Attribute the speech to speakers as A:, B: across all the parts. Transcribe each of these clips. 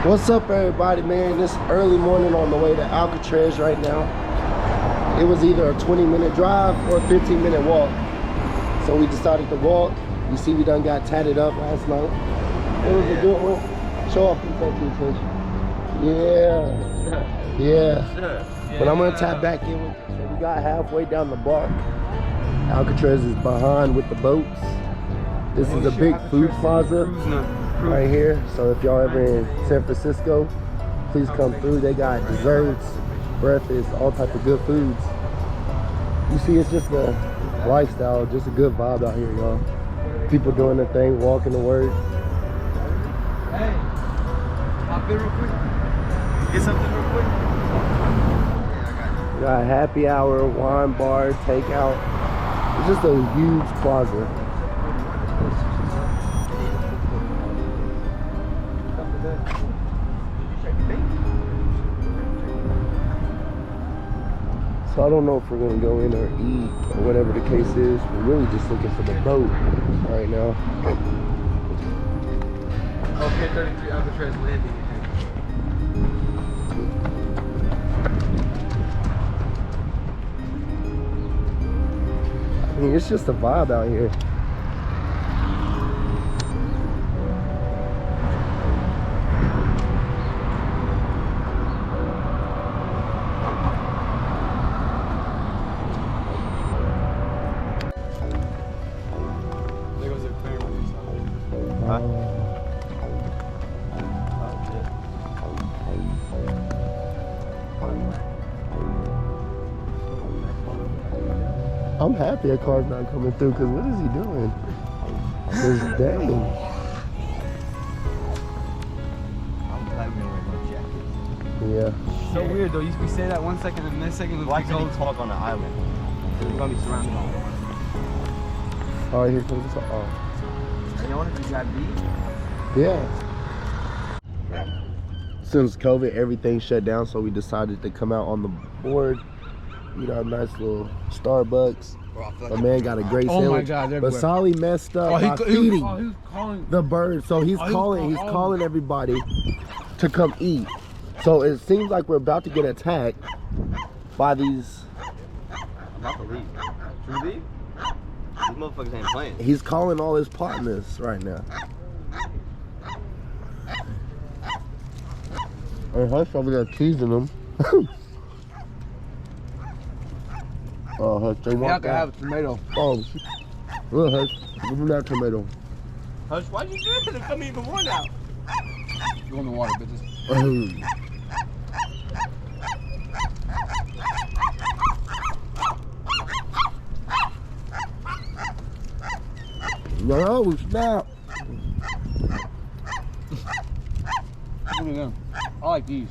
A: What's up, everybody, man? This early morning on the way to Alcatraz right now. It was either a 20-minute drive or a 15-minute walk. So we decided to walk. You see we done got tatted up last night. It was a good one. Show off the picture. Yeah. But I'm gonna tap back in with it. So we got halfway down the block. Alcatraz is behind with the boats. This is a big food plaza right here. So if y'all ever in San Francisco, please come through. They got desserts, breakfast, all type of good foods. You see, it's just a lifestyle, just a good vibe out here, y'all. People doing their thing, walking to work.
B: Hey, hop in real quick. Get something real quick.
A: We got happy hour, wine bar, takeout. It's just a huge plaza. So I don't know if we're gonna go in or eat or whatever the case is. We're really just looking for the boat right now.
B: Okay, 33 Alcatraz landing.
A: I mean, it's just a vibe out here.
B: There goes a clear one.
A: Huh? I'm happy a car's not coming through, because what is he doing? This day.
C: I'm glad we wearing no jackets.
A: Yeah.
B: So weird though. You say that 1 second and the next second
C: Why
B: it's
C: can't
B: cold.
C: we talk on the island? We're gonna be surrounded by water.
A: All right, here comes the. Oh.
C: You know what? If you got beach.
A: Yeah. Since COVID, everything shut down, so we decided to come out on the board. Eat our nice little Starbucks. My man got a great
B: Oh
A: sandwich.
B: my God,
A: but
B: everywhere.
A: Solly messed up by
B: he
A: feeding
B: was calling.
A: the bird. So he's calling everybody to come eat. So it seems like we're about to get attacked by these.
C: I'm about to leave. Should we leave? These motherfuckers ain't playing.
A: He's calling all his partners right now. And Hush over there teasing them. Oh, Hush, they want
B: Yeah, I can
A: that.
B: have a tomato.
A: Oh, look, Hush, give me that tomato.
C: Hush, why'd you do it? Come even more now.
B: Go in the water, bitches.
A: No, snap.
B: Look at them. I like these.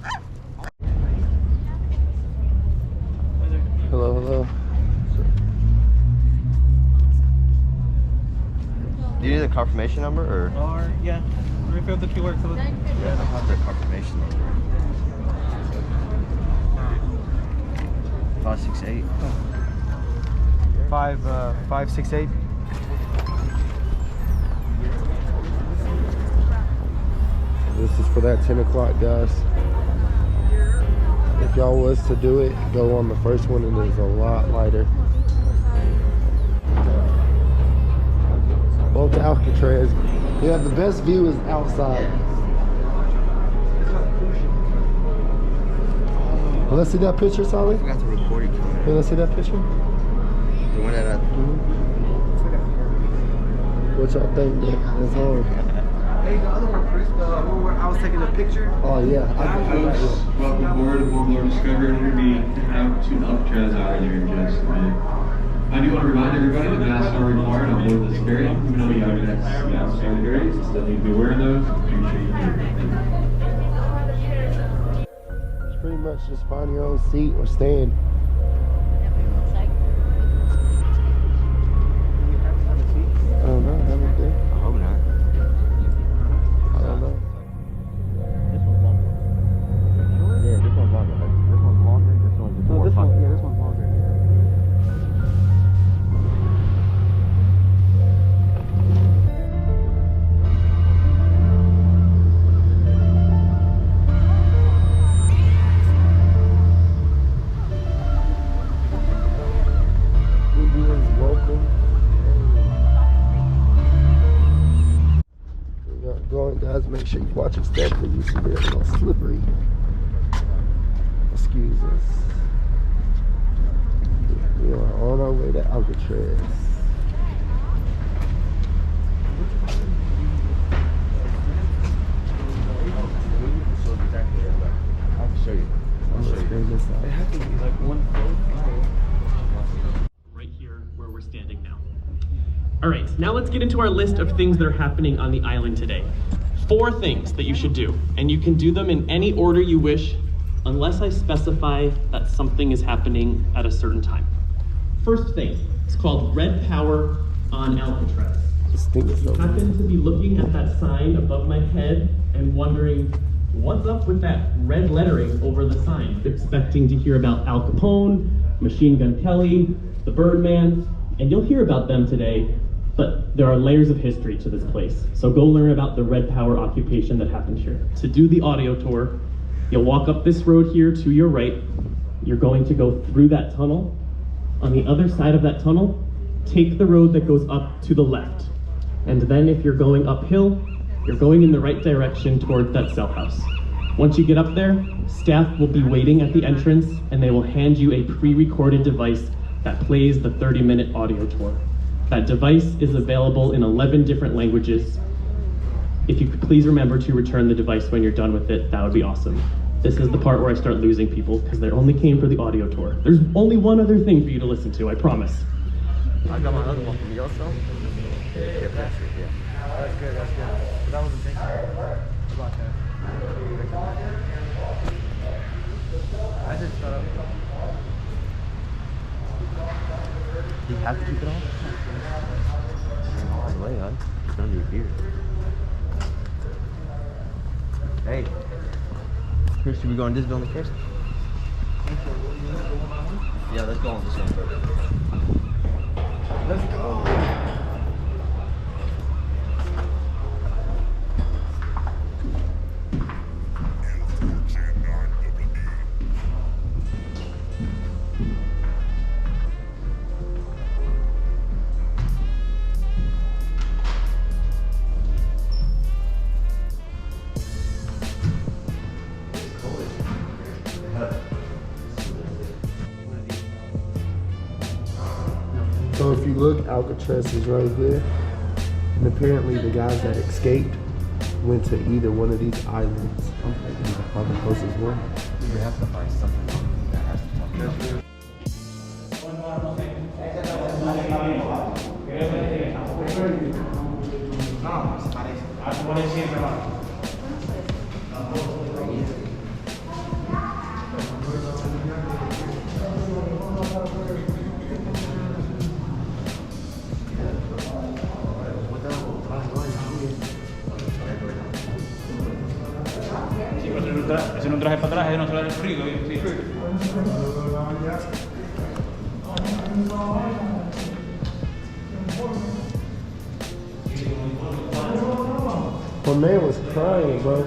A: Hello, hello.
C: Do you need the confirmation number or?
B: Yeah. Refill the QR code.
C: Yeah, I don't have the confirmation number. 568.
B: 568.
A: This is for that 10 o'clock, guys. If y'all was to do it, go on the first one, and it's a lot lighter. Both Alcatraz. Yeah, the best view is outside. Well, let's see that picture, Solly.
C: I forgot the recording camera.
A: Hey, let's see that picture.
C: The one that I...
A: What y'all think, man? That's hard.
B: Hey, the other one, Chris, the one where I was taking a picture.
A: Oh, yeah.
D: Welcome aboard More Discovery. We're going to be out to Alcatraz Island here in just a minute. I do want to remind everybody that masks are required on board this ferry. Even though we have masks on the ferry, still need to be wearing those. Make sure you do.
A: It's pretty much just find your own seat or stand. I don't know. Haven't they?
C: I hope not.
A: I don't know.
C: This one's longer. Yeah, this one's longer. This one's longer. This one's more
B: This
C: popular.
B: one, yeah, this one's longer.
A: going, guys, make sure you watch your step because you see they're a little slippery. Excuse us. We are on our way to Alcatraz.
C: I'll show you.
B: It had to be like one
E: right here where we're standing now. All right, now let's get into our list of things that are happening on the island today. 4 things that you should do, and you can do them in any order you wish, unless I specify that something is happening at a certain time. First thing, it's called Red Power on Alcatraz. You happen to be looking at that sign above my head and wondering, what's up with that red lettering over the sign? Expecting to hear about Al Capone, Machine Gun Kelly, the Birdman, and you'll hear about them today, but there are layers of history to this place. So go learn about the Red Power occupation that happened here. To do the audio tour, you'll walk up this road here to your right. You're going to go through that tunnel. On the other side of that tunnel, take the road that goes up to the left. And then if you're going uphill, you're going in the right direction toward that cell house. Once you get up there, staff will be waiting at the entrance and they will hand you a pre-recorded device that plays the 30-minute audio tour. That device is available in 11 different languages. If you could please remember to return the device when you're done with it, that would be awesome. This is the part where I start losing people because they only came for the audio tour. There's only one other thing for you to listen to, I promise.
C: I got my other one from your cell. Yeah, that's it, yeah. That's good, that's good. But I wasn't thinking about that. I just thought you have to keep it on? All the way, huh? It's under your beard. Hey. Chris, should we go in this building first? Yeah, let's go on this one first. Let's go!
A: So if you look, Alcatraz is right here. And apparently the guys that escaped went to either one of these islands. Or the closest one.
C: We have to find something that has to talk about.
B: Si no traje para atrás, no se va a dar el frío. Sí.
A: My man was crying, bro.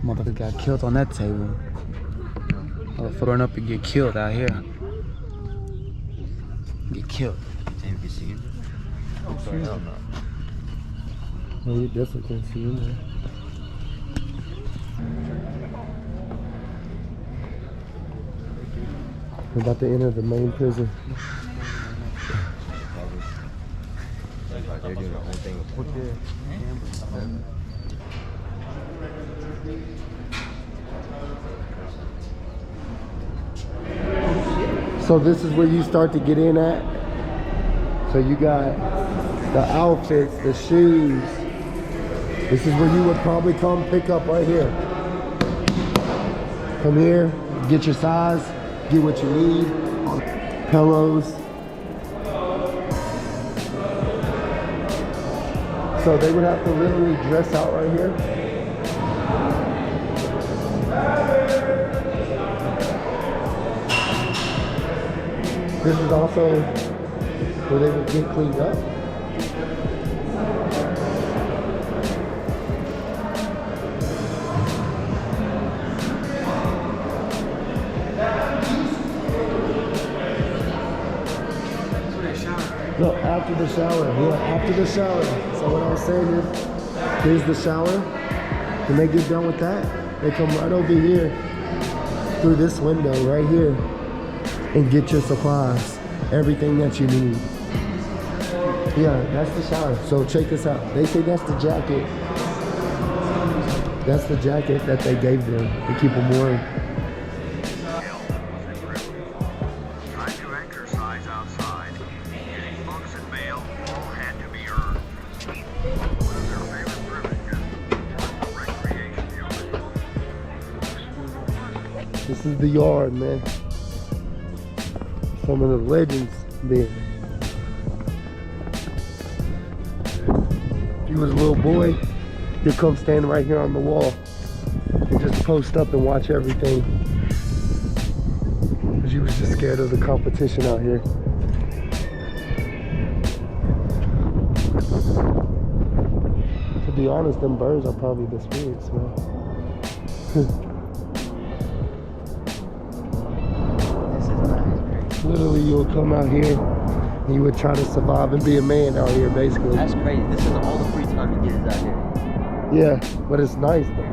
B: Motherfucker got killed on that table.
A: throwing up and get killed out here. Get killed.
C: Damn, you see him? I'm sorry, hell no.
A: No, you definitely can't see him there. We're about to enter the main prison.
C: They're doing the whole thing with portrait.
A: So this is where you start to get in at. So you got the outfits, the shoes. This is where you would probably come pick up right here. Come here, get your size, get what you need. Pillows. So they would have to literally dress out right here. This is also where they would get cleaned up. No, after the shower. Yeah, after the shower. So what I was saying is, here's the shower. When they get done with that, they come right over here through this window right here and get your supplies, everything that you need. Yeah, that's the shower. So check this out. They say that's the jacket. That's the jacket that they gave them to keep them warm. This is the yard, man. Some of the legends there. If you was a little boy, you'd come stand right here on the wall and just post up and watch everything. Because you was just scared of the competition out here. To be honest, them birds are probably the spirits, man. Literally, you would come out here and you would try to survive and be a man out here, basically.
C: That's crazy. This is all the free time you get is out here.
A: Yeah, but it's nice though.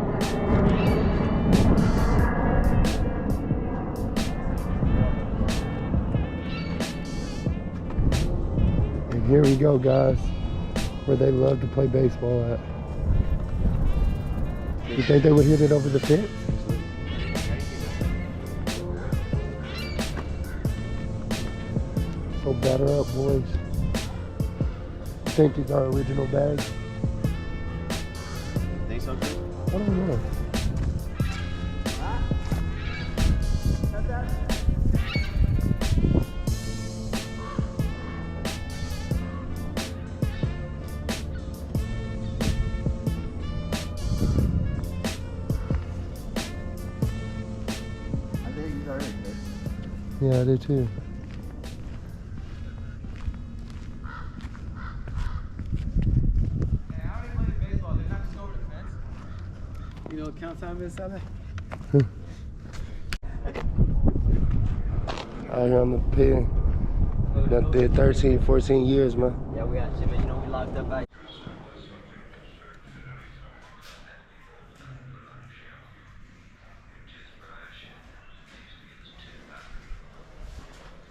A: And here we go, guys, where they love to play baseball at. You think they would hit it over the fence? So batter up, boys. You think these are original bags?
C: Think so, too?
A: I don't know.
C: I think he's already good.
A: Yeah, I do too.
B: You know what count time is, Sally?
A: Out here on the pit. Done did 13, 14 years, man.
C: Yeah, we got shit, but you know, we locked up back.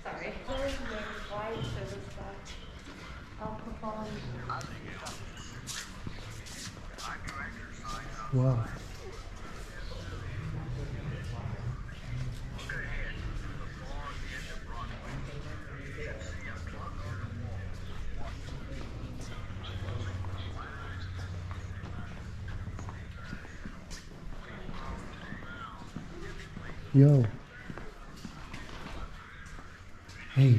F: Sorry. I'll perform.
A: Wow. Yo. Hey.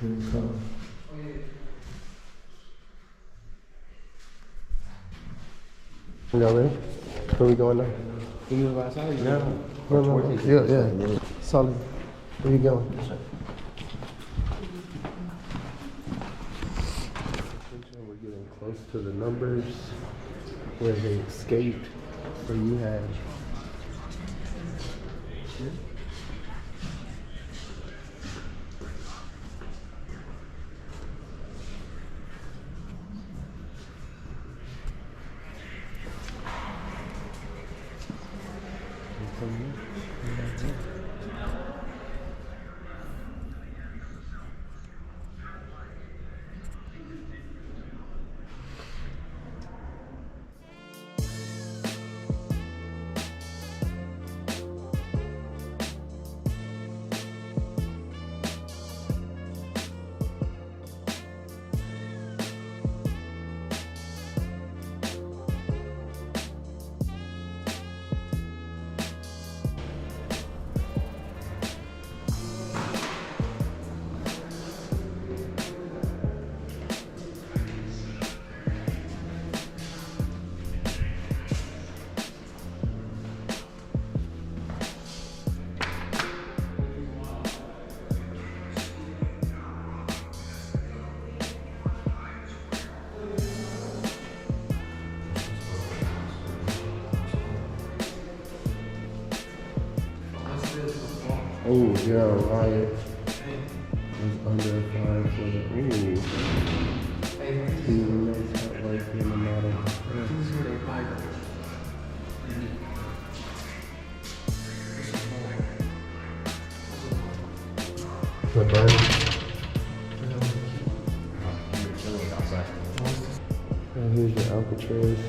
A: Here we come. You know, ready? Where we going now?
C: You gonna go outside?
A: No. Yeah. Solid. Where you going? We're getting close to the numbers where they escaped, where you had. Oh, yeah, Riot was under 5 for the. Ooh. He makes that like in the model. The burn. And here's your Alcatraz.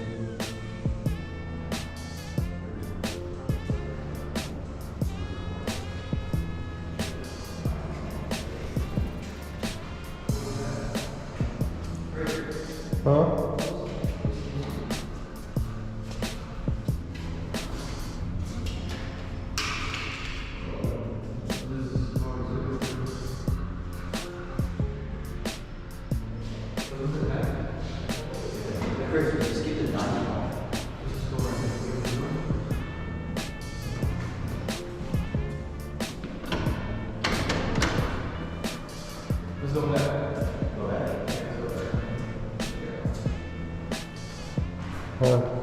A: Huh?
B: Let's go back.
A: Huh?